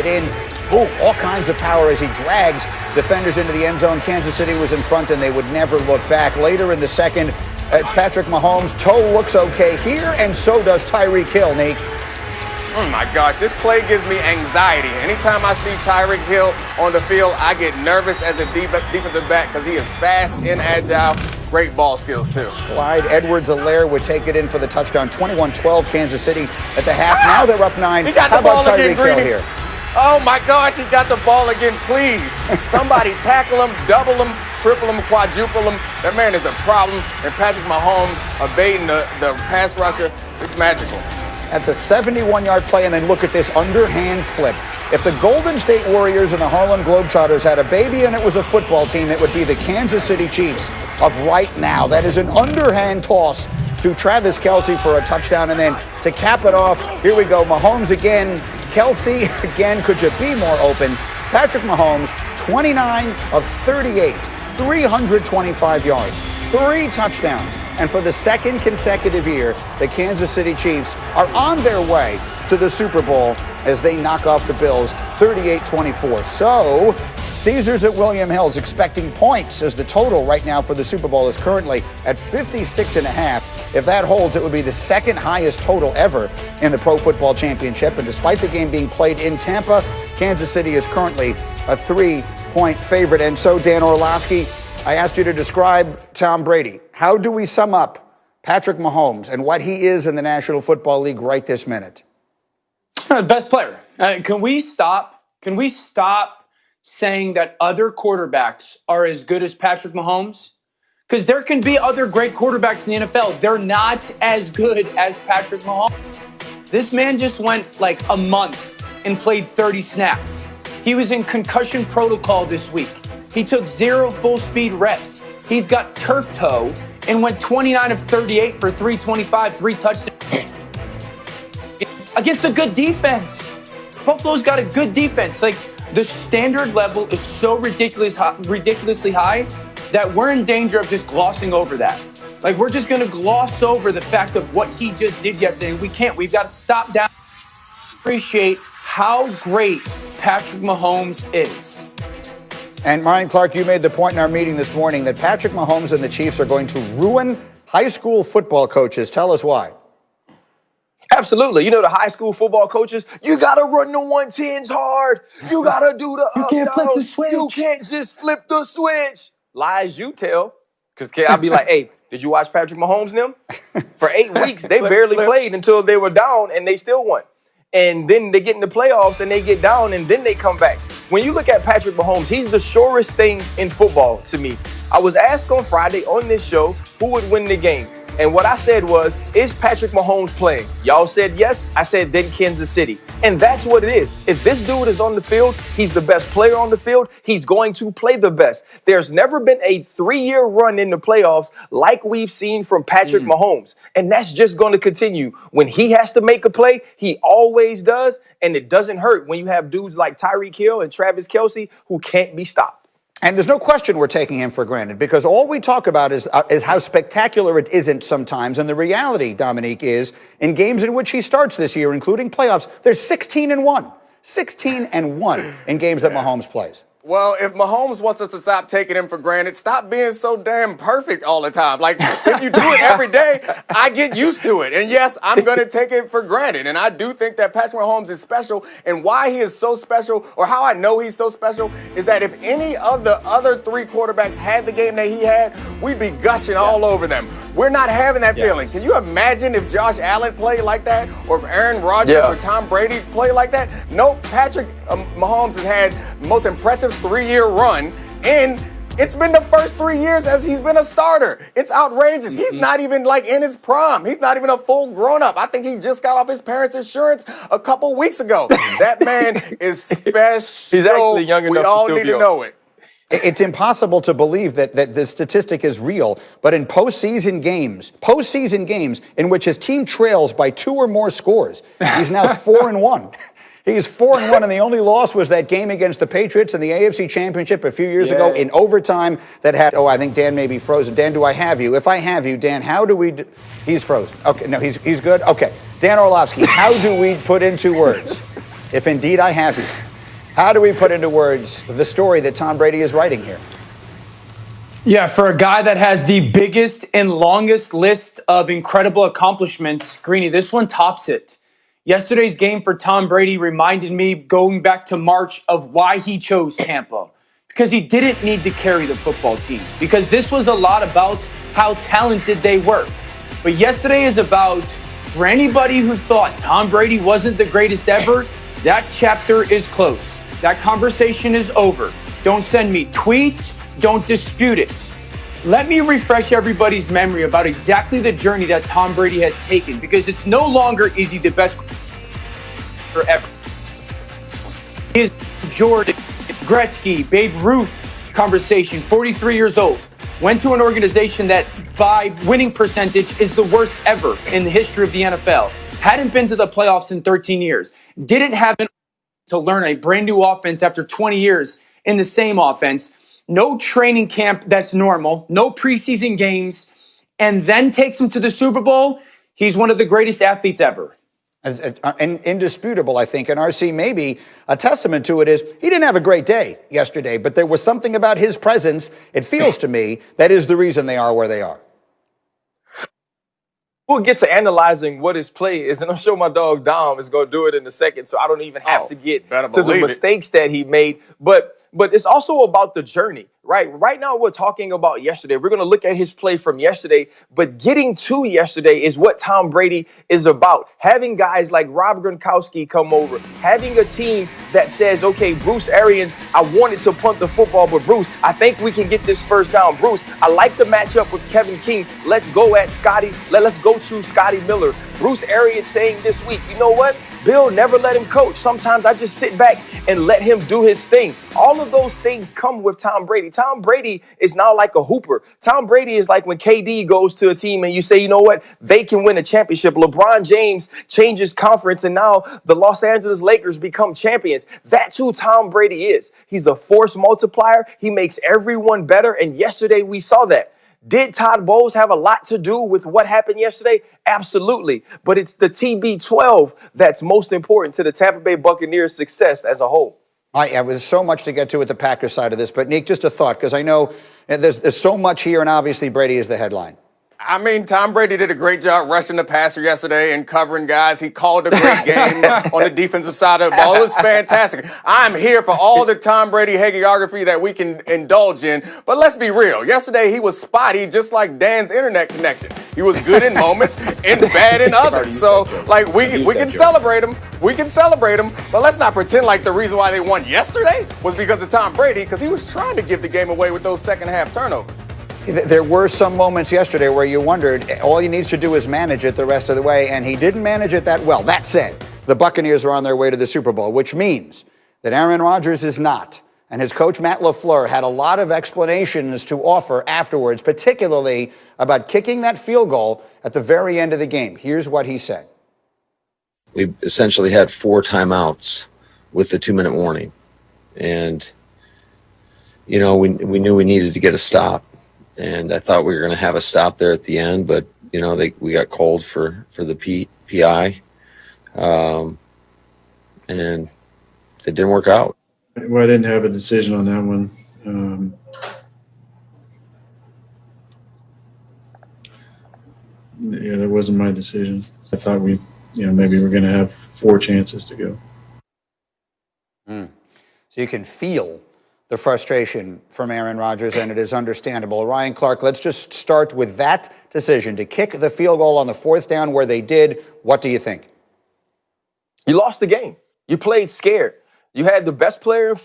in. Ooh, all kinds of power as he drags defenders into the end zone. Kansas City was in front, and they would never look back. Later in the second, it's Patrick Mahomes. Toe looks okay here, and so does Tyreek Hill, Nate. Oh, my gosh. This play gives me anxiety. Anytime I see Tyreek Hill on the field, I get nervous as a defensive back because he is fast and agile. Great ball skills, too. Clyde Edwards-Helaire would take it in for the touchdown. 21-12 Kansas City at the half. Now they're up 9. He got How the ball about Tyreek again, Greeny. Hill here? Oh, my gosh, he got the ball again, please. Somebody tackle him, double him, triple him, quadruple him. That man is a problem. And Patrick Mahomes evading the pass rusher, it's magical. That's a 71-yard play, and then look at this underhand flip. If the Golden State Warriors and the Harlem Globetrotters had a baby and it was a football team, it would be the Kansas City Chiefs of right now. That is an underhand toss to Travis Kelce for a touchdown, and then to cap it off, here we go, Mahomes again. Kelce again, could you be more open? Patrick Mahomes, 29 of 38, 325 yards, 3 touchdowns. And for the second consecutive year, the Kansas City Chiefs are on their way to the Super Bowl as they knock off the Bills 38-24. So, Caesars at William Hill is expecting points as the total right now for the Super Bowl is currently at 56.5. If that holds, it would be the second highest total ever in the Pro Football Championship. And despite the game being played in Tampa, Kansas City is currently a 3-point favorite. And so, Dan Orlovsky, I asked you to describe Tom Brady. How do we sum up Patrick Mahomes and what he is in the National Football League right this minute? Best player. Can we stop saying that other quarterbacks are as good as Patrick Mahomes? Because there can be other great quarterbacks in the NFL. They're not as good as Patrick Mahomes. This man just went like a month and played 30 snaps. He was in concussion protocol this week. He took 0 full-speed reps. He's got turf toe and went 29 of 38 for 325, 3 touchdowns. Against a good defense. Buffalo's got a good defense. Like, the standard level is so ridiculously high that we're in danger of just glossing over that. Like, we're just going to gloss over the fact of what he just did yesterday. And we can't. We've got to stop down. Appreciate how great Patrick Mahomes is. And Ryan Clark, you made the point in our meeting this morning that Patrick Mahomes and the Chiefs are going to ruin high school football coaches. Tell us why. Absolutely. You know, the high school football coaches, you got to run the 110s hard. You got to do the up, You can't flip the switch. You can't just flip the switch. Lies you tell. Because I'll be like, hey, did you watch Patrick Mahomes and them? For 8 weeks, they barely played until they were down, and they still won. And then they get in the playoffs, and they get down, and then they come back. When you look at Patrick Mahomes, he's the surest thing in football to me. I was asked on Friday on this show who would win the game. And what I said was, is Patrick Mahomes playing? Y'all said yes. I said then Kansas City. And that's what it is. If this dude is on the field, he's the best player on the field. He's going to play the best. There's never been a 3-year run in the playoffs like we've seen from Patrick Mahomes. And that's just going to continue. When he has to make a play, he always does. And it doesn't hurt when you have dudes like Tyreek Hill and Travis Kelce who can't be stopped. And there's no question we're taking him for granted because all we talk about is how spectacular it isn't sometimes. And the reality, Dominique, is in games in which he starts this year, including playoffs, there's 16-1. 16-1 in games that Mahomes plays. Well, if Mahomes wants us to stop taking him for granted, stop being so damn perfect all the time. Like, if you do it every day, I get used to it. And yes, I'm going to take it for granted. And I do think that Patrick Mahomes is special. And why he is so special, or how I know he's so special, is that if any of the other 3 quarterbacks had the game that he had, we'd be gushing all over them. We're not having that feeling. Can you imagine if Josh Allen played like that, or if Aaron Rodgers or Tom Brady played like that? Nope, Patrick Mahomes has had the most impressive 3-year run, and it's been the first 3 years as he's been a starter. It's outrageous. He's not even like in his prime. He's not even a full grown-up. I think he just got off his parents' insurance a couple weeks ago. That man is special. He's actually young enough We all to need to know it. It's impossible to bbelieve that the statistic is real, but in postseason games in which his team trails by 2 or more scores, he's now 4-1. He's 4-1, and the only loss was that game against the Patriots in the AFC Championship a few years ago in overtime that had, I think Dan may be frozen. Dan, do I have you? If I have you, Dan, how do we he's frozen. Okay, no, he's good? Okay. Dan Orlovsky, how do we put into words, if indeed I have you, How do we put into words the story that Tom Brady is writing here? Yeah, for a guy that has the biggest and longest list of incredible accomplishments, Greeny, this one tops it. Yesterday's game for Tom Brady reminded me, going back to March, of why he chose Tampa. Because he didn't need to carry the football team. Because this was a lot about how talented they were. But yesterday is about, for anybody who thought Tom Brady wasn't the greatest ever, that chapter is closed. That conversation is over. Don't send me tweets. Don't dispute it. Let me refresh everybody's memory about exactly the journey that Tom Brady has taken, because it's no longer is he the best ever. He is Jordan, Gretzky, Babe Ruth conversation, 43 years old. Went to an organization that by winning percentage is the worst ever in the history of the NFL. Hadn't been to the playoffs in 13 years. Didn't have to learn a brand new offense after 20 years in the same offense. No training camp that's normal, no preseason games, and then takes him to the Super Bowl. He's one of the greatest athletes ever. And indisputable, I think. And RC, maybe a testament to it is he didn't have a great day yesterday, but there was something about his presence, it feels to me, that is the reason they are where they are. We'll get to analyzing what his play is, and I'm sure my dog Dom is going to do it in a second, so I don't even have to get to the mistakes that he made. But it's also about the journey, right? Right now, we're talking about yesterday. We're going to look at his play from yesterday, but getting to yesterday is what Tom Brady is about. Having guys like Rob Gronkowski come over, having a team that says, okay, Bruce Arians, I wanted to punt the football, but Bruce, I think we can get this first down. Bruce, I like the matchup with Kevin King. Let's go at Scotty. Let's go to Scotty Miller. Bruce Arians saying this week, you know what? Bill never let him coach. Sometimes I just sit back and let him do his thing. All of those things come with Tom Brady. Tom Brady is now like a hooper. Tom Brady is like when KD goes to a team and you say, you know what, they can win a championship. LeBron James changes conference and now the Los Angeles Lakers become champions. That's who Tom Brady is. He's a force multiplier. He makes everyone better. And yesterday we saw that. Did Todd Bowles have a lot to do with what happened yesterday? Absolutely. But it's the TB12 that's most important to the Tampa Bay Buccaneers' success as a whole. There's so much to get to with the Packers side of this. But, Nick, just a thought, because I know there's so much here, and obviously Brady is the headline. I mean, Tom Brady did a great job rushing the passer yesterday and covering guys. He called a great game on the defensive side of the ball. It was fantastic. I'm here for all the Tom Brady hagiography that we can indulge in. But let's be real. Yesterday, he was spotty, just like Dan's internet connection. He was good in moments and bad in others. So, like, we can celebrate him. We can celebrate him. But let's not pretend like the reason why they won yesterday was because of Tom Brady, because he was trying to give the game away with those second-half turnovers. There were some moments yesterday where you wondered, all he needs to do is manage it the rest of the way, and he didn't manage it that well. That said, the Buccaneers are on their way to the Super Bowl, which means that Aaron Rodgers is not. And his coach, Matt LaFleur, had a lot of explanations to offer afterwards, particularly about kicking that field goal at the very end of the game. Here's what he said. We essentially had 4 timeouts with the 2-minute warning. And, you know, we knew we needed to get a stop. And I thought we were going to have a stop there at the end, but, you know, we got called for the PI. And it didn't work out. Well, I didn't have a decision on that one. Yeah, that wasn't my decision. I thought maybe we're going to have 4 chances to go. So you can feel the frustration from Aaron Rodgers, and it is understandable. Ryan Clark, let's just start with that decision to kick the field goal on the 4th down where they did. What do you think? You lost the game. You played scared. You had the best player in